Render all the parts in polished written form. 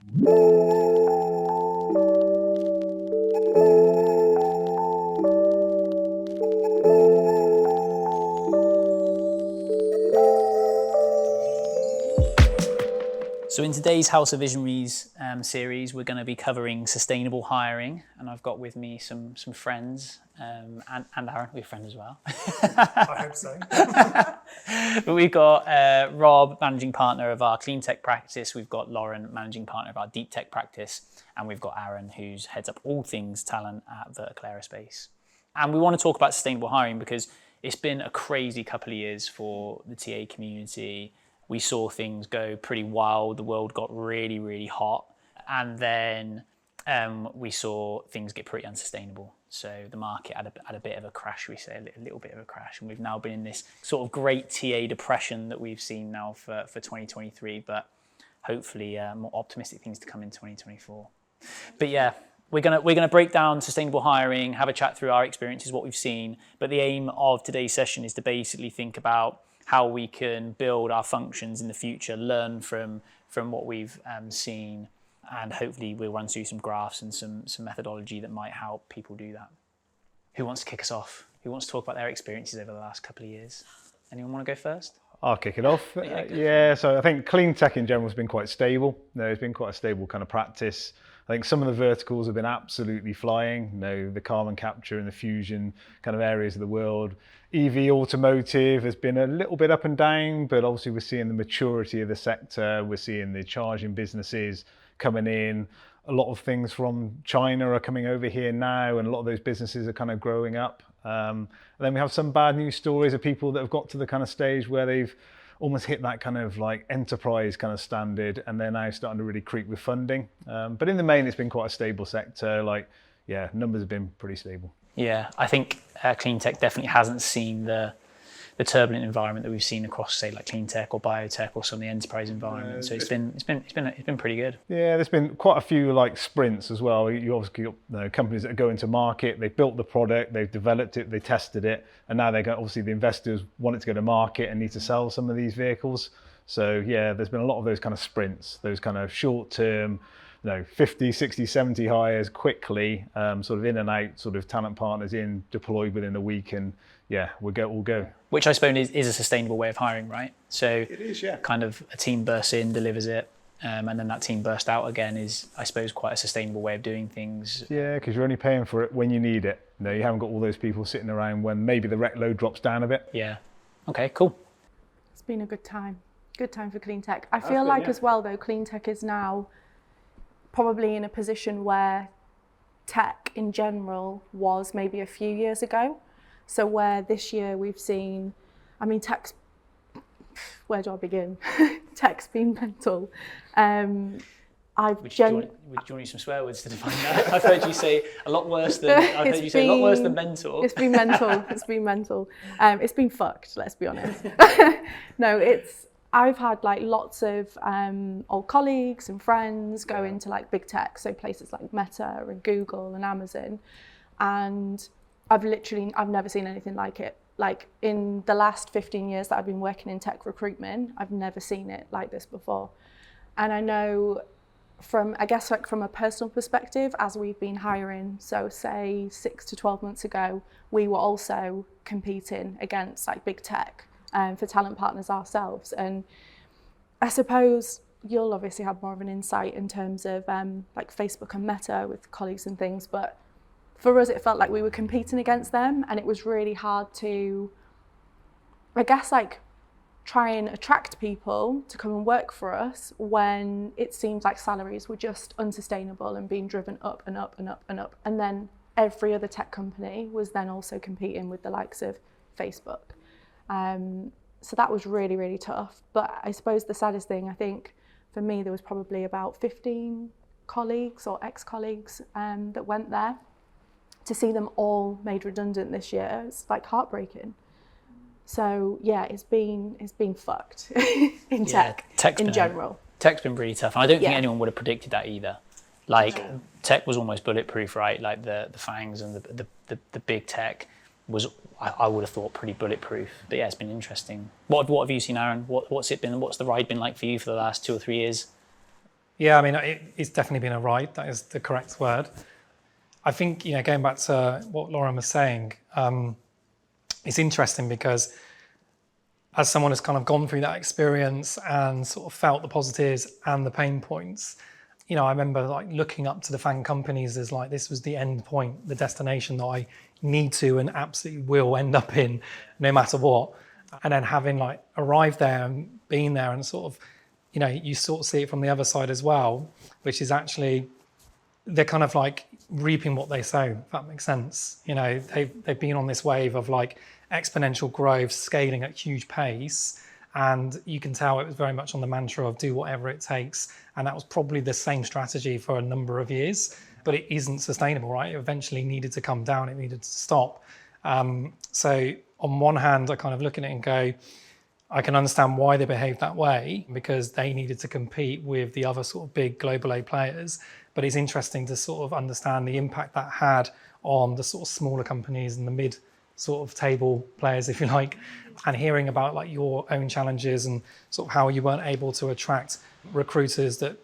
So in today's House of Visionaries series, we're going to be covering sustainable hiring, and I've got with me some friends, and Aaron, we're friends as well. I hope so. But we've got Rob, managing partner of our clean tech practice. We've got Lauren, managing partner of our deep tech practice, and we've got Aaron, who's heads up all things talent at Vertical Aerospace. And we want to talk about sustainable hiring because it's been a crazy couple of years for the TA community. We saw things go pretty wild. The world got really, really hot. And then we saw things get pretty unsustainable. So the market had a bit of a crash, we say, a little bit of a crash. And we've now been in this sort of great TA depression that we've seen now for 2023, but hopefully more optimistic things to come in 2024. But yeah, we're gonna break down sustainable hiring, have a chat through our experiences, what we've seen. But the aim of today's session is to basically think about how we can build our functions in the future, learn from what we've seen, and hopefully we'll run through some graphs and some methodology that might help people do that. Who wants to kick us off? Who wants to talk about their experiences over the last couple of years? Anyone want to go first? I'll kick it off. So I think clean tech in general has been quite stable. It's been quite a stable kind of practice. I think some of the verticals have been absolutely flying. The carbon capture and the fusion kind of areas of the world. EV automotive has been a little bit up and down, but obviously we're seeing the maturity of the sector. We're seeing the charging businesses coming in. A lot of things from China are coming over here now, and a lot of those businesses are kind of growing up. And then we have some bad news stories of people that have got to the kind of stage where they've almost hit that kind of like enterprise kind of standard, and they're now starting to really creep with funding. But in the main, it's been quite a stable sector. Numbers have been pretty stable. Yeah, I think clean tech definitely hasn't seen the turbulent environment that we've seen across, say, like clean tech or biotech or some of the enterprise environment. So it's been pretty good. Yeah, there's been quite a few like sprints as well. You obviously got companies that go into market. They've built the product, they've developed it, they tested it, and now obviously the investors want it to go to market and need to sell some of these vehicles. So yeah, there's been a lot of those kind of sprints, those kind of short term, 50, 60, 70 hires quickly, sort of in and out, sort of talent partners in, deployed within a week, and yeah, we'll go. Which I suppose is a sustainable way of hiring, right? So it is, yeah. Kind of a team bursts in, delivers it, and then that team burst out again is, I suppose, quite a sustainable way of doing things. Yeah, because you're only paying for it when you need it. You haven't got all those people sitting around when maybe the rec load drops down a bit. Yeah. Okay, cool. It's been a good time for clean tech. I feel like as well though, clean tech is now probably in a position where tech in general was maybe a few years ago. So where this year we've seen, tech's, where do I begin? Tech's been mental. Do you want some swear words to define that? I've heard you say a lot worse than mental. It's been mental. It's been mental. It's been fucked. Let's be honest. No, I've had like lots of old colleagues and friends go into like big tech, so places like Meta and Google and Amazon, and I've never seen anything like it. Like in the last 15 years that I've been working in tech recruitment, I've never seen it like this before. And I know from a personal perspective, as we've been hiring, so say 6 to 12 months ago, we were also competing against like big tech for talent partners ourselves. And I suppose you'll obviously have more of an insight in terms of like Facebook and Meta with colleagues and things, but for us, it felt like we were competing against them, and it was really hard to, try and attract people to come and work for us when it seemed like salaries were just unsustainable and being driven up and up and up and up. And then every other tech company was then also competing with the likes of Facebook. So that was really, really tough. But I suppose the saddest thing, I think, for me, there was probably about 15 colleagues or ex-colleagues that went there. To see them all made redundant this year, it's like heartbreaking. So yeah, it's been fucked in tech in general. Tech's been really tough. And I don't think anyone would have predicted that either. Tech was almost bulletproof, right? Like the FANGs and the big tech was, I would have thought, pretty bulletproof. But yeah, it's been interesting. What have you seen, Aaron? What's it been? What's the ride been like for you for the last 2 or 3 years? Yeah, I mean, it's definitely been a ride. That is the correct word. I think, going back to what Lauren was saying, it's interesting because as someone who's kind of gone through that experience and sort of felt the positives and the pain points, I remember like looking up to the FAANG companies as like this was the end point, the destination that I need to and absolutely will end up in no matter what. And then having like arrived there and been there and sort of, you sort of see it from the other side as well, which is actually they're kind of like reaping what they sow, if that makes sense. They've been on this wave of like exponential growth, scaling at huge pace. And you can tell it was very much on the mantra of do whatever it takes. And that was probably the same strategy for a number of years, but it isn't sustainable, right? It eventually needed to come down. It needed to stop. So on one hand, I kind of look at it and go, I can understand why they behaved that way because they needed to compete with the other sort of big global A players. But it's interesting to sort of understand the impact that had on the sort of smaller companies and the mid sort of table players, if you like, and hearing about like your own challenges and sort of how you weren't able to attract recruiters that,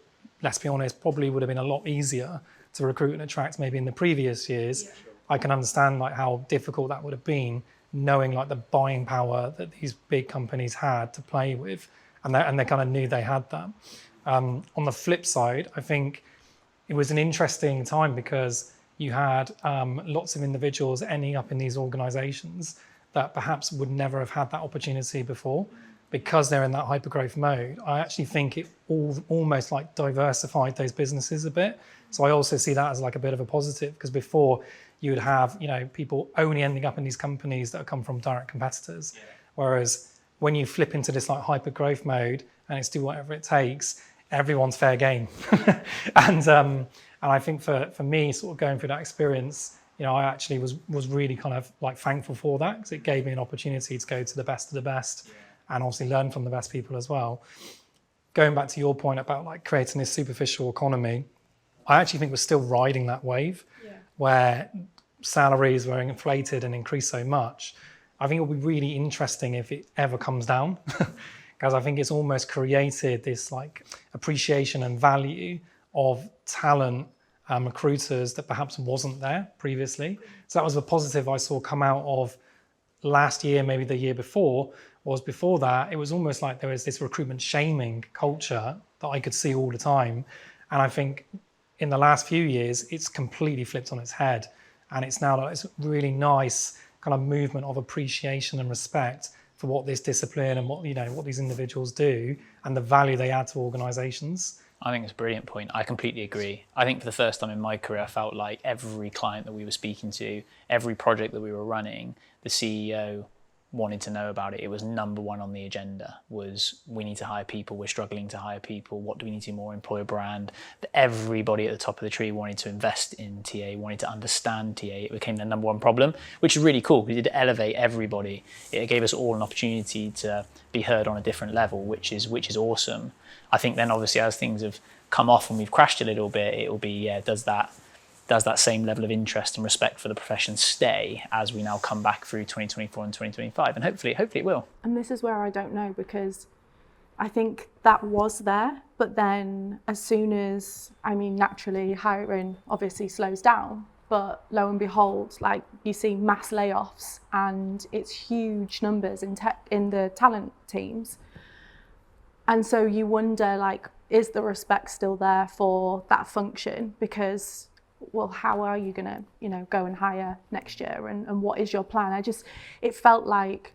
let's be honest, probably would have been a lot easier to recruit and attract maybe in the previous years. Yeah, sure. I can understand like how difficult that would have been, knowing like the buying power that these big companies had to play with, and they kind of knew they had that. On the flip side, I think it was an interesting time because you had lots of individuals ending up in these organizations that perhaps would never have had that opportunity before because they're in that hypergrowth mode. I actually think it almost like diversified those businesses a bit. So I also see that as like a bit of a positive because before you would have, people only ending up in these companies that come from direct competitors. Yeah. Whereas when you flip into this like hypergrowth mode and it's do whatever it takes, everyone's fair game. And I think for me, sort of going through that experience, I actually was really kind of like thankful for that because it gave me an opportunity to go to the best of the best and obviously learn from the best people as well. Going back to your point about like creating this superficial economy, I actually think we're still riding that wave where salaries were inflated and increased so much. I think it'll be really interesting if it ever comes down because I think it's almost created this like appreciation and value of talent recruiters that perhaps wasn't there previously. So that was a positive I saw come out of last year, maybe the year before, was before that, it was almost like there was this recruitment shaming culture that I could see all the time. And I think in the last few years, it's completely flipped on its head. And it's now like this really nice kind of movement of appreciation and respect for what this discipline and what these individuals do and the value they add to organizations. I think it's a brilliant point. I completely agree. I think for the first time in my career, I felt like every client that we were speaking to, every project that we were running, the CEO wanted to know about it. It was number one on the agenda, was we need to hire people, we're struggling to hire people, what do we need to do more, employer brand. Everybody at the top of the tree wanted to invest in TA, wanted to understand TA. It became the number one problem, which is really cool because it did elevate everybody. It gave us all an opportunity to be heard on a different level, which is awesome. I think then obviously as things have come off and we've crashed a little bit, it will be, does that same level of interest and respect for the profession stay as we now come back through 2024 and 2025? And hopefully it will. And this is where I don't know, because I think that was there, but then as soon as, naturally hiring obviously slows down, but lo and behold, like you see mass layoffs and it's huge numbers in the talent teams. And so you wonder, like, is the respect still there for that function? Because, well, how are you going to, go and hire next year? And what is your plan? It felt like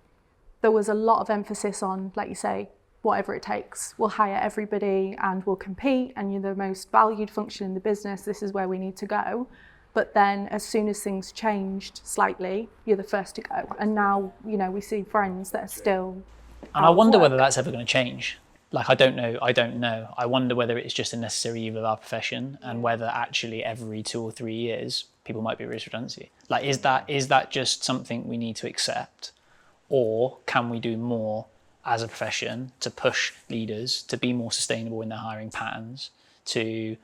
there was a lot of emphasis on, like you say, whatever it takes. We'll hire everybody and we'll compete and you're the most valued function in the business. This is where we need to go. But then as soon as things changed slightly, you're the first to go. And now, we see friends that are still And I wonder whether that's ever going to change. Like, I don't know. I wonder whether it's just a necessary evil of our profession and whether actually every 2 or 3 years people might be at risk of redundancy. Like, is that just something we need to accept? Or can we do more as a profession to push leaders to be more sustainable in their hiring patterns, to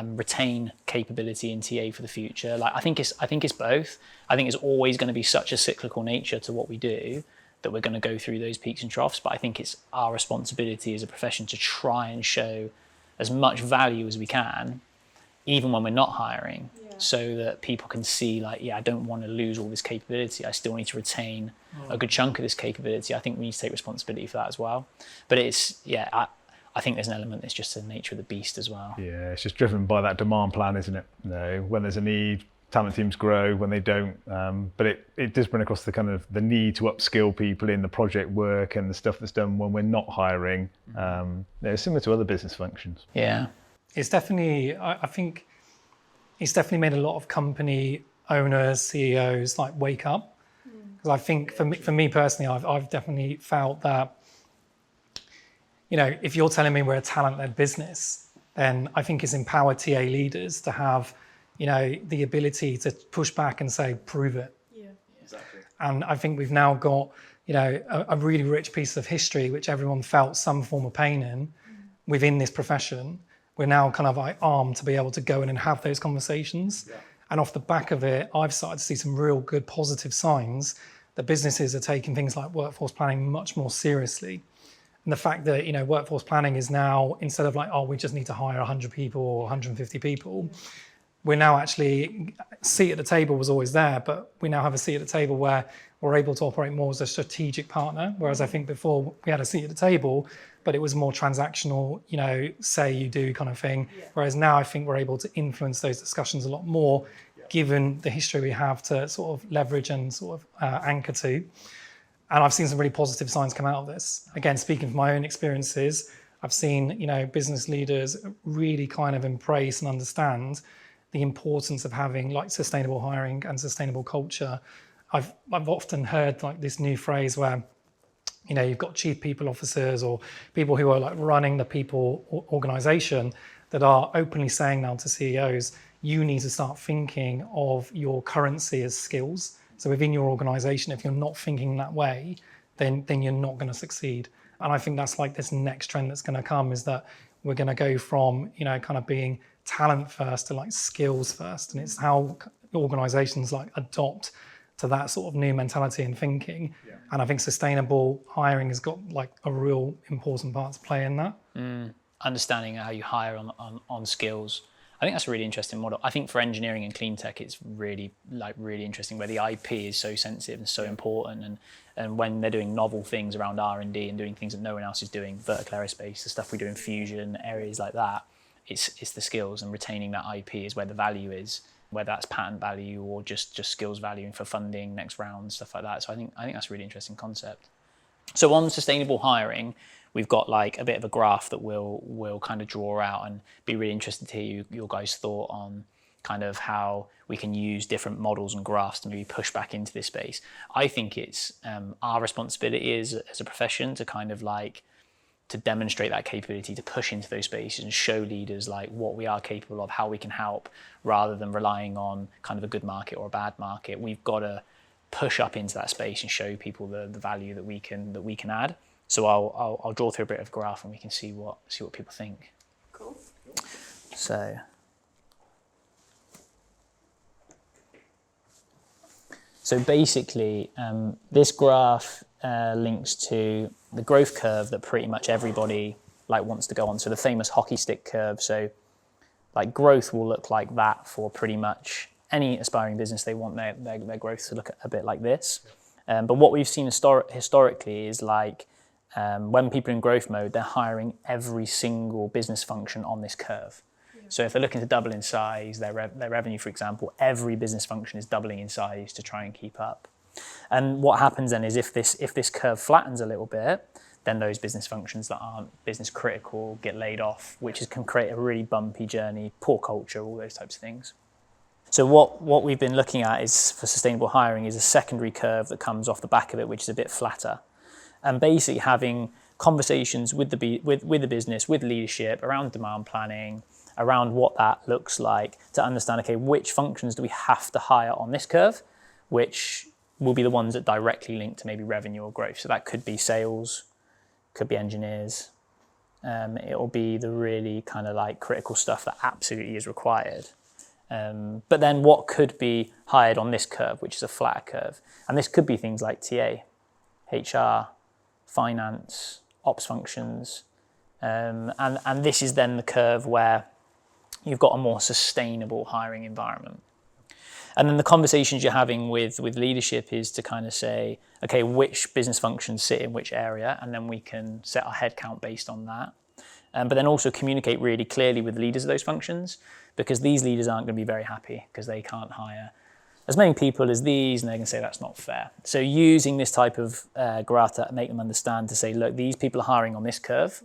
retain capability in TA for the future? Like, I think it's both. I think it's always going to be such a cyclical nature to what we do that we're going to go through those peaks and troughs, but I think it's our responsibility as a profession to try and show as much value as we can, even when we're not hiring, so that people can see like, I don't want to lose all this capability. I still need to retain a good chunk of this capability. I think we need to take responsibility for that as well. But it's, I think there's an element that's just the nature of the beast as well. Yeah, it's just driven by that demand plan, isn't it? When there's a need, talent teams grow. When they don't, but it does bring across the kind of the need to upskill people in the project work and the stuff that's done when we're not hiring. Similar to other business functions. Yeah, it's definitely. I think it's definitely made a lot of company owners, CEOs like wake up. Because I think for me personally, I've definitely felt that. If you're telling me we're a talent-led business, then I think it's empowered TA leaders to have, the ability to push back and say, prove it. Yeah, exactly. And I think we've now got, a really rich piece of history, which everyone felt some form of pain in within this profession. We're now kind of like armed to be able to go in and have those conversations. Yeah. And off the back of it, I've started to see some real good positive signs that businesses are taking things like workforce planning much more seriously. And the fact that, workforce planning is now, instead of like, we just need to hire 100 people or 150 people, we're now actually, seat at the table was always there, but we now have a seat at the table where we're able to operate more as a strategic partner. Whereas I think before we had a seat at the table, but it was more transactional, say you do kind of thing. Yeah. Whereas now I think we're able to influence those discussions a lot more, given the history we have to sort of leverage and sort of anchor to. And I've seen some really positive signs come out of this. Again, speaking from my own experiences, I've seen, business leaders really kind of embrace and understand the importance of having like sustainable hiring and sustainable culture. I've often heard like this new phrase where, you've got chief people officers or people who are like running the people organization that are openly saying now to CEOs, you need to start thinking of your currency as skills. So within your organization, if you're not thinking that way, then you're not going to succeed. And I think that's like this next trend that's going to come, is that we're going to go from, kind of being talent first to like skills first. And it's how organizations like adopt to that sort of new mentality and thinking. Yeah. And I think sustainable hiring has got like a real important part to play in that. Understanding how you hire on skills. I think that's a really interesting model. I think for engineering and clean tech, it's really interesting where the IP is so sensitive and so important. And when they're doing novel things around R&D and doing things that no one else is doing, vertical aerospace, the stuff we do in fusion, areas like that, it's the skills, and retaining that IP is where the value is, whether that's patent value or just skills value for funding, next round, stuff like that. So I think that's a really interesting concept. So on sustainable hiring, we've got like a bit of a graph that we'll kind of draw out, and be really interested to hear your guys' thought on kind of how we can use different models and graphs to maybe push back into this space. I think it's our responsibility as a profession to kind of like to demonstrate that capability, to push into those spaces and show leaders like what we are capable of, how we can help, rather than relying on kind of a good market or a bad market. We've got to push up into that space and show people the value that we can add. So I'll draw through a bit of graph and we can see what people think. Cool. So basically, this graph links to the growth curve that pretty much everybody like wants to go on. So the famous hockey stick curve. So like growth will look like that for pretty much any aspiring business. They want their growth to look a bit like this. But what we've seen historically is like when people are in growth mode, they're hiring every single business function on this curve. Yeah. So if they're looking to double in size, their revenue, for example, every business function is doubling in size to try and keep up. And what happens then is if this curve flattens a little bit, then those business functions that aren't business critical get laid off, which can create a really bumpy journey, poor culture, all those types of things. So what we've been looking at is for sustainable hiring is a secondary curve that comes off the back of it, which is a bit flatter. And basically having conversations with the business, with leadership around demand planning, around what that looks like, to understand, okay, which functions do we have to hire on this curve, which will be the ones that directly link to maybe revenue or growth. So that could be sales, could be engineers. It'll be the really kind of like critical stuff that absolutely is required. But then what could be hired on this curve, which is a flatter curve? And this could be things like TA, HR, finance, ops functions, And this is then the curve where you've got a more sustainable hiring environment. And then the conversations you're having with leadership is to kind of say, okay, which business functions sit in which area, and then we can set our headcount based on that. But then also communicate really clearly with leaders of those functions, because these leaders aren't going to be very happy because they can't hire as many people as these, and they're going to say that's not fair. So using this type of grata, make them understand to say, look, these people are hiring on this curve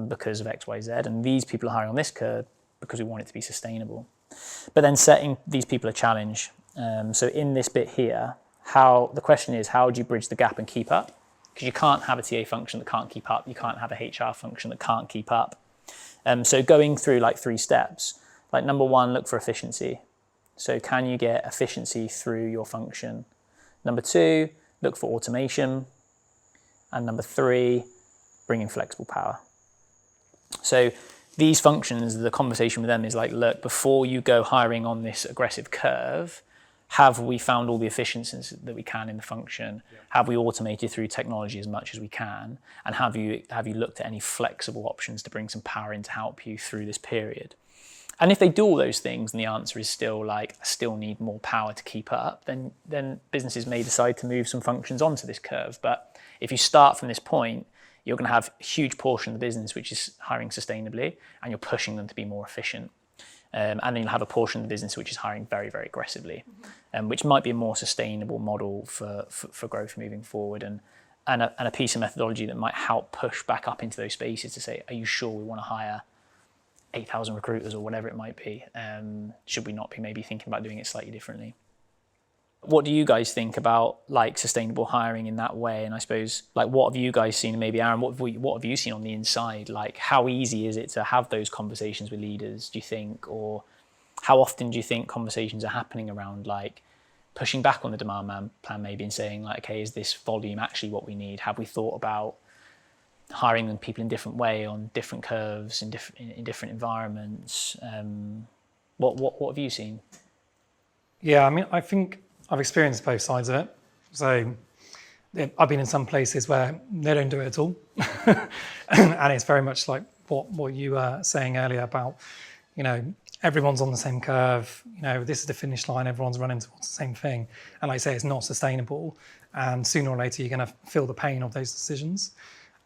because of X, Y, Z, and these people are hiring on this curve because we want it to be sustainable. But then setting these people a challenge. So in this bit here, the question is, how do you bridge the gap and keep up? Because you can't have a TA function that can't keep up. You can't have a HR function that can't keep up. So going through like 3 steps, like number 1, look for efficiency. So can you get efficiency through your function? Number 2, look for automation. And number 3, bring in flexible power. So these functions, the conversation with them is like, look, before you go hiring on this aggressive curve, have we found all the efficiencies that we can in the function? Yeah. Have we automated through technology as much as we can? And have you looked at any flexible options to bring some power in to help you through this period? And if they do all those things and the answer is still like, I still need more power to keep up, then businesses may decide to move some functions onto this curve. But if you start from this point, you're going to have a huge portion of the business which is hiring sustainably, and you're pushing them to be more efficient. And then you'll have a portion of the business which is hiring very, very aggressively, which might be a more sustainable model for growth moving forward, and a piece of methodology that might help push back up into those spaces to say, are you sure we want to hire 8,000 recruiters or whatever it might be? Should we not be maybe thinking about doing it slightly differently? What do you guys think about like sustainable hiring in that way? And I suppose, like, what have you guys seen? And maybe Aaron, what have you seen on the inside? Like, how easy is it to have those conversations with leaders, do you think? Or how often do you think conversations are happening around like pushing back on the demand plan maybe and saying like, okay, is this volume actually what we need? Have we thought about hiring people in different way on different curves in different environments? What have you seen? Yeah, I mean, I think I've experienced both sides of it. So I've been in some places where they don't do it at all. And it's very much like what you were saying earlier about, everyone's on the same curve, this is the finish line, everyone's running towards the same thing. And like I say, it's not sustainable. And sooner or later, you're going to feel the pain of those decisions.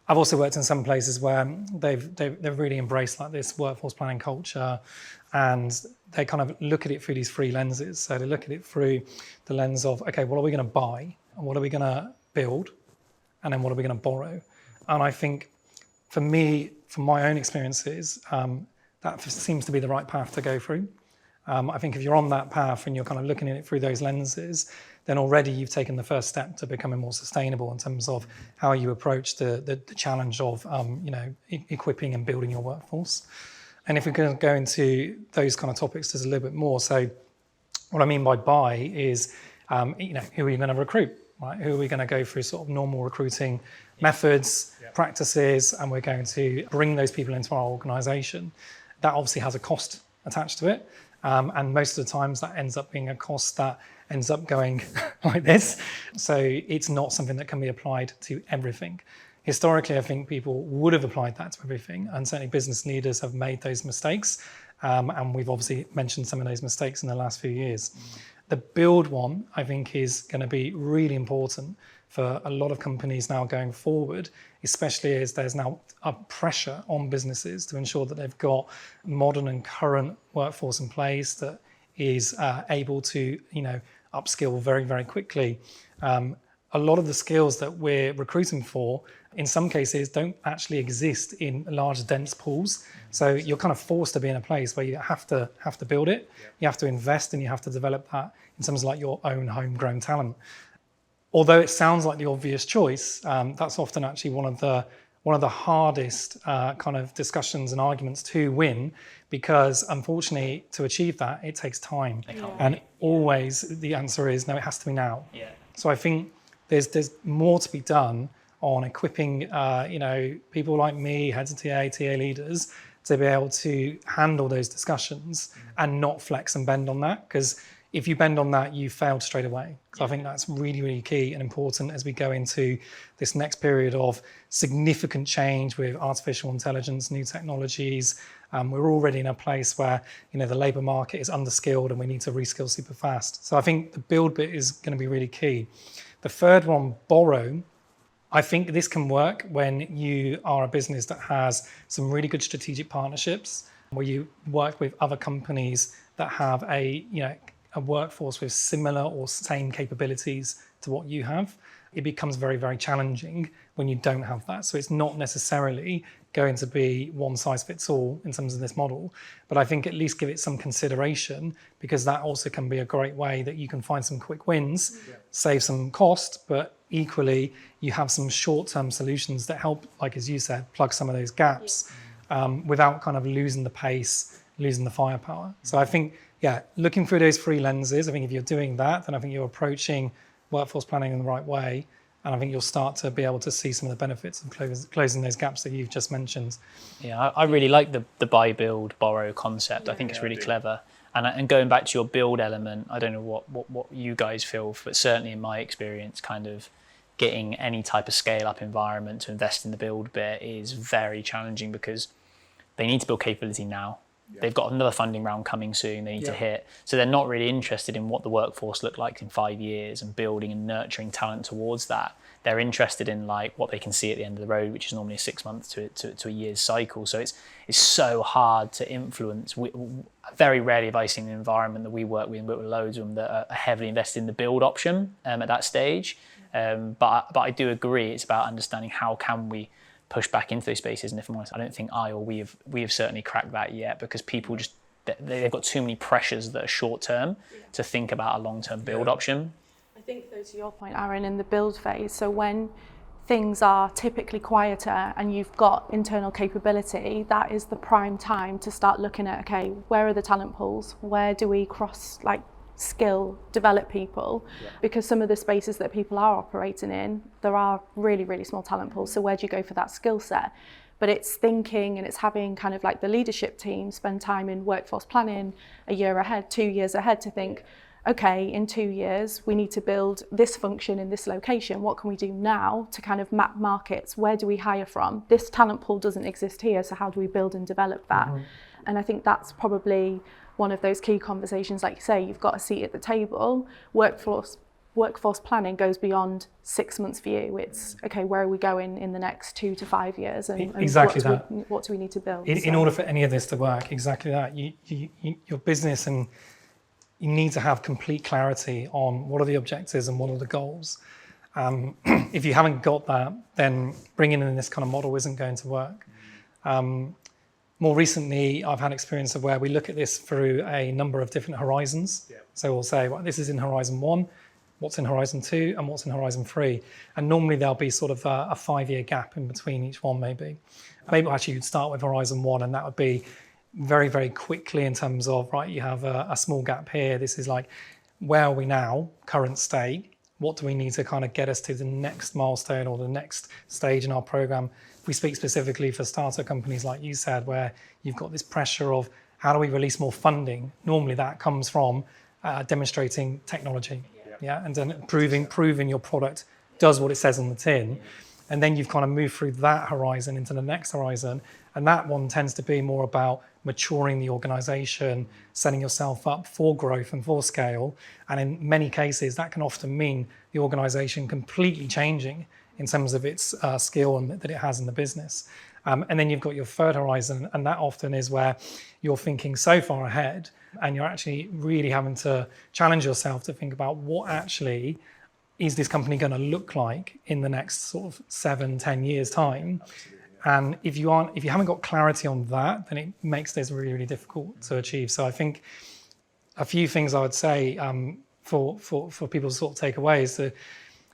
I've also worked in some places where they've really embraced like this workforce planning culture, and they kind of look at it through these 3 lenses. So they look at it through the lens of, okay, what are we going to buy? And what are we going to build? And then what are we going to borrow? And I think for me, from my own experiences, that seems to be the right path to go through. I think if you're on that path and you're kind of looking at it through those lenses, then already you've taken the first step to becoming more sustainable in terms of how you approach the challenge of equipping and building your workforce. And if we're going to go into those kind of topics just a little bit more, so what I mean by buy is, who are you going to recruit, right? Who are we going to go through sort of normal recruiting methods, practices, and we're going to bring those people into our organisation. That obviously has a cost attached to it. And most of the times that ends up being a cost that ends up going like this. So it's not something that can be applied to everything. Historically, I think people would have applied that to everything, and certainly business leaders have made those mistakes. And we've obviously mentioned some of those mistakes in the last few years. The build one, I think, is going to be really important for a lot of companies now going forward, especially as there's now a pressure on businesses to ensure that they've got modern and current workforce in place that is able to, upskill very, very quickly. A lot of the skills that we're recruiting for, in some cases, don't actually exist in large, dense pools. So you're kind of forced to be in a place where you have to build it. Yeah. You have to invest and you have to develop that in terms of like your own homegrown talent. Although it sounds like the obvious choice, that's often actually one of the hardest kind of discussions and arguments to win, because unfortunately to achieve that, it takes time. And always the answer is, no, it has to be now. Yeah. So I think there's more to be done on equipping, people like me, heads of TA leaders, to be able to handle those discussions and not flex and bend on that. Because if you bend on that, you failed straight away. So I think that's really, really key and important as we go into this next period of significant change with artificial intelligence, new technologies. We're already in a place where, the labour market is underskilled and we need to reskill super fast. So I think the build bit is going to be really key. The third one, borrow. I think this can work when you are a business that has some really good strategic partnerships, where you work with other companies that have a workforce with similar or same capabilities to what you have. It becomes very, very challenging when you don't have that. So it's not necessarily going to be one size fits all in terms of this model, but I think at least give it some consideration, because that also can be a great way that you can find some quick wins, save some cost, but equally you have some short-term solutions that help, like as you said, plug some of those gaps without kind of losing the pace, losing the firepower. So I think, looking through those three lenses, I think if you're doing that, then I think you're approaching workforce planning in the right way. And I think you'll start to be able to see some of the benefits of closing those gaps that you've just mentioned. Yeah, I really like the buy, build, borrow concept. I think it's really clever. And going back to your build element, I don't know what you guys feel, but certainly in my experience, kind of getting any type of scale up environment to invest in the build bit is very challenging, because they need to build capability now. They've got another funding round coming soon they need to hit. So they're not really interested in what the workforce look like in 5 years and building and nurturing talent towards that. They're interested in like what they can see at the end of the road, which is normally a 6 months to a year's cycle. So it's so hard to influence. Very rarely have I seen an environment that we work with loads of them that are heavily invested in the build option at that stage. But I do agree, it's about understanding how can we push back into those spaces. And if I'm honest, I don't think we have certainly cracked that yet, because people just, they've got too many pressures that are short term to think about a long-term build option. I think, though, to your point, Aaron, in the build phase, so when things are typically quieter and you've got internal capability, that is the prime time to start looking at, okay, where are the talent pools? Where do we cross, skill, develop people? Because some of the spaces that people are operating in, there are really, really small talent pools. So where do you go for that skill set? But it's thinking, and it's having kind of like the leadership team spend time in workforce planning a year ahead, 2 years ahead, to think, okay, in 2 years, we need to build this function in this location. What can we do now to kind of map markets? Where do we hire from? This talent pool doesn't exist here, so how do we build and develop that? And I think that's probably one of those key conversations. Like you say, you've got a seat at the table. Workforce planning goes beyond 6 months view. It's, okay, where are we going in the next 2 to 5 years? And exactly what do we need to build? In order for any of this to work, exactly that. Your business, and you need to have complete clarity on what are the objectives and what are the goals. If you haven't got that, then bringing in this kind of model isn't going to work. More recently, I've had experience of where we look at this through a number of different horizons. So we'll say, well, this is in horizon 1, what's in horizon 2, and what's in horizon 3. And normally there'll be sort of a 5-year gap in between each one, maybe. Maybe actually you'd start with horizon 1, and that would be very, very quickly in terms of, right, you have a small gap here. This is like, where are we now, current state? What do we need to kind of get us to the next milestone or the next stage in our program? We speak specifically for startup companies, like you said, where you've got this pressure of how do we release more funding? Normally that comes from demonstrating technology, and then proving your product does what it says on the tin. And then you've kind of moved through that horizon into the next horizon. And that one tends to be more about maturing the organization, setting yourself up for growth and for scale. And in many cases, that can often mean the organization completely changing in terms of its skill and that it has in the business. And then you've got your third horizon, and that often is where you're thinking so far ahead, and you're actually really having to challenge yourself to think about what actually is this company going to look like in the next sort of 7-10 years time. And if you haven't got clarity on that, then it makes this really, really difficult to achieve. So I think a few things I would say for people to sort of take away is that,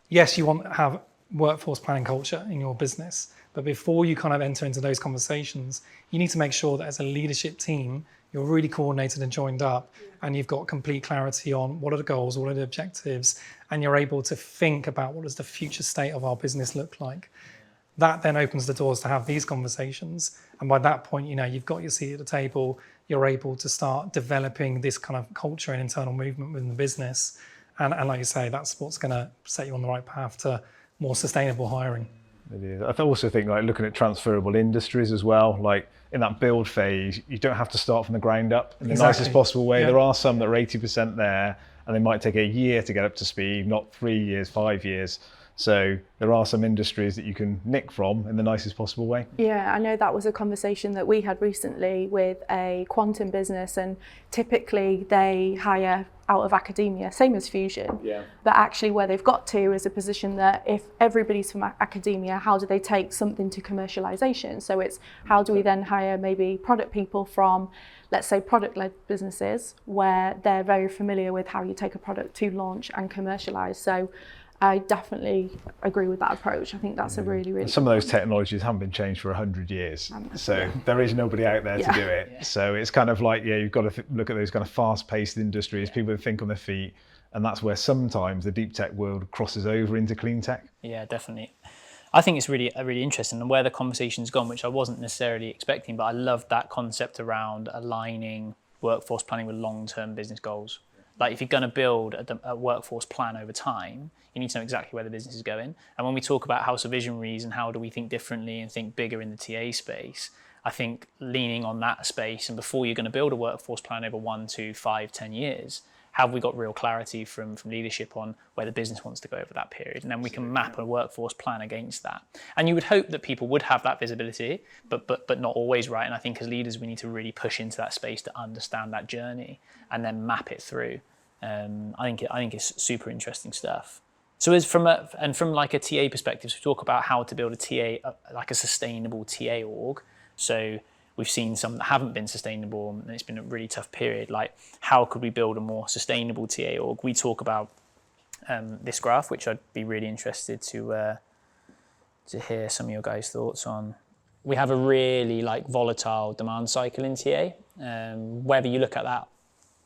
yes, you want to have workforce planning culture in your business, but before you kind of enter into those conversations, you need to make sure that as a leadership team, you're really coordinated and joined up, and you've got complete clarity on what are the goals, what are the objectives, and you're able to think about what does the future state of our business look like. That then opens the doors to have these conversations. And by that point, you've got your seat at the table, you're able to start developing this kind of culture and internal movement within the business. And like you say, that's what's going to set you on the right path to more sustainable hiring. It is. I also think like looking at transferable industries as well, like in that build phase, you don't have to start from the ground up in the nicest possible way. Yeah. There are some that are 80% there and they might take a year to get up to speed, not 3 years, 5 years. So there are some industries that you can nick from in the nicest possible way. Yeah, I know that was a conversation that we had recently with a quantum business, and typically they hire out of academia, same as Fusion. Yeah. But actually where they've got to is a position that if everybody's from academia, how do they take something to commercialization? So it's how do we then hire maybe product people from, let's say, product-led businesses where they're very familiar with how you take a product to launch and commercialize. So I definitely agree with that approach. I think that's a really, really some of those technologies haven't been changed for 100 years. So there is nobody out there to do it. Yeah. So it's kind of like, you've got to look at those kind of fast-paced industries, people that think on their feet. And that's where sometimes the deep tech world crosses over into clean tech. Yeah, definitely. I think it's really interesting, and where the conversation's gone, which I wasn't necessarily expecting, but I love that concept around aligning workforce planning with long-term business goals. Like if you're going to build a workforce plan over time, you need to know exactly where the business is going. And when we talk about House of Visionaries and how do we think differently and think bigger in the TA space, I think leaning on that space, and before you're going to build a workforce plan over 1, 2, 5, 10 years, have we got real clarity from leadership on where the business wants to go over that period? And then we can map a workforce plan against that. And you would hope that people would have that visibility, but not always, right? And I think as leaders, we need to really push into that space to understand that journey and then map it through. I think it's super interesting stuff. So as from like a TA perspective, so we talk about how to build a TA, like a sustainable TA org. So we've seen some that haven't been sustainable, and it's been a really tough period. Like, how could we build a more sustainable TA org? We talk about this graph, which I'd be really interested to hear some of your guys' thoughts on. We have a really like volatile demand cycle in TA. Whether you look at that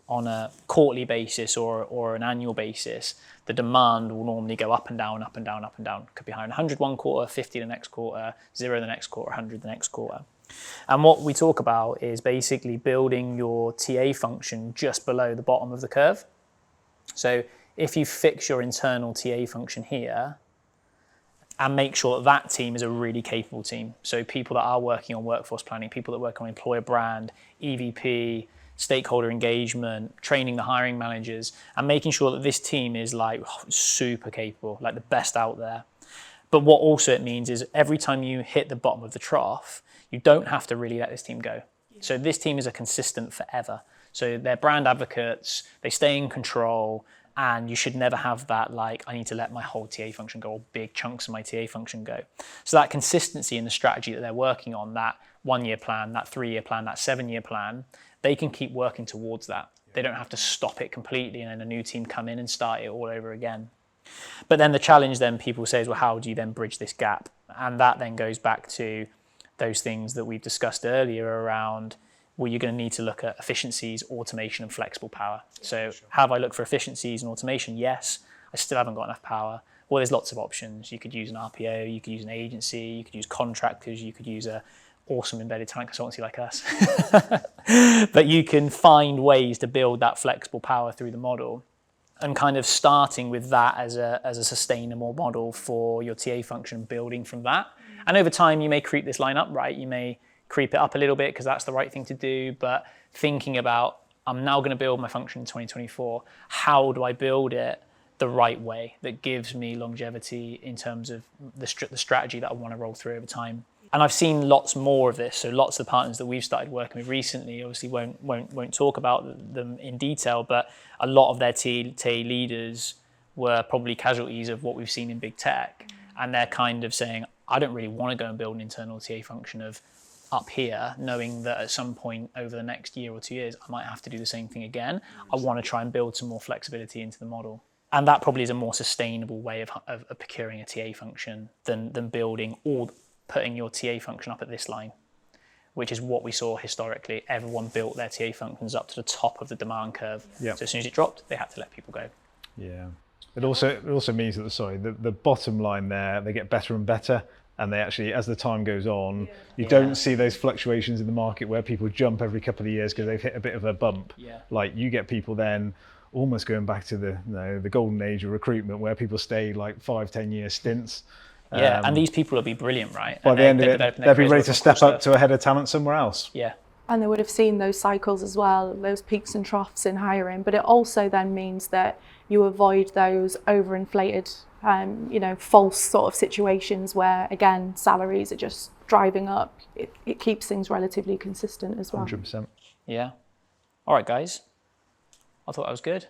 on a quarterly basis or an annual basis, the demand will normally go up and down, up and down, up and down. Could be higher than 100 one quarter, 50 the next quarter, 0 the next quarter, 100 the next quarter. And what we talk about is basically building your TA function just below the bottom of the curve. So if you fix your internal TA function here and make sure that team is a really capable team. So people that are working on workforce planning, people that work on employer brand, EVP, stakeholder engagement, training the hiring managers, and making sure that this team is like super capable, like the best out there. But what also it means is every time you hit the bottom of the trough, you don't have to really let this team go. So this team is a consistent forever. So they're brand advocates, they stay in control, and you should never have that like, I need to let my whole TA function go, or big chunks of my TA function go. So that consistency in the strategy that they're working on, that 1-year plan, that 3-year plan, that 7-year plan, they can keep working towards that. They don't have to stop it completely and then a new team come in and start it all over again. But then the challenge then people say is, well, how do you then bridge this gap? And that then goes back to those things that we've discussed earlier around, well, you're going to need to look at efficiencies, automation, and flexible power. So have I looked for efficiencies and automation? Yes. I still haven't got enough power. Well, there's lots of options. You could use an RPO, you could use an agency, you could use contractors, you could use a awesome embedded talent consultancy like us. But you can find ways to build that flexible power through the model, and kind of starting with that as a sustainable model for your TA function, building from that. And over time, you may creep this line up, right? You may creep it up a little bit because that's the right thing to do, but thinking about, I'm now going to build my function in 2024. How do I build it the right way that gives me longevity in terms of the strategy that I want to roll through over time? And I've seen lots more of this. So lots of the partners that we've started working with recently, obviously won't talk about them in detail, but a lot of their TA leaders were probably casualties of what we've seen in big tech. And they're kind of saying, I don't really want to go and build an internal TA function of up here, knowing that at some point over the next year or 2 years, I might have to do the same thing again. I want to try and build some more flexibility into the model. And that probably is a more sustainable way of procuring a TA function than building or putting your TA function up at this line, which is what we saw historically. Everyone built their TA functions up to the top of the demand curve. Yep. So as soon as it dropped, they had to let people go. Yeah. It also means that, the bottom line there, they get better and better And they actually, as the time goes on, you don't see those fluctuations in the market where people jump every couple of years because they've hit a bit of a bump. Like you get people then almost going back to the golden age of recruitment where people stay like 5-10 year stints. And these people will be brilliant, right? By the end of it, they'll be ready to step up to a head of talent somewhere else. Yeah. And they would have seen those cycles as well, those peaks and troughs in hiring. But it also then means that you avoid those overinflated, false sort of situations where, again, salaries are just driving up. It keeps things relatively consistent as well. 100%. Yeah. All right, guys. I thought that was good.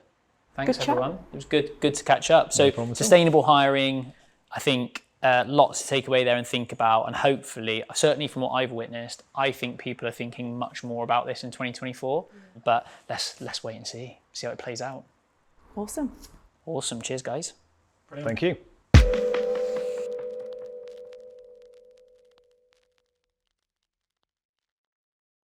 Thanks, everyone. It was good to catch up. So sustainable hiring, I think lots to take away there and think about. And hopefully, certainly from what I've witnessed, I think people are thinking much more about this in 2024. But let's wait and see how it plays out. Awesome. Cheers, guys. Brilliant. Thank you.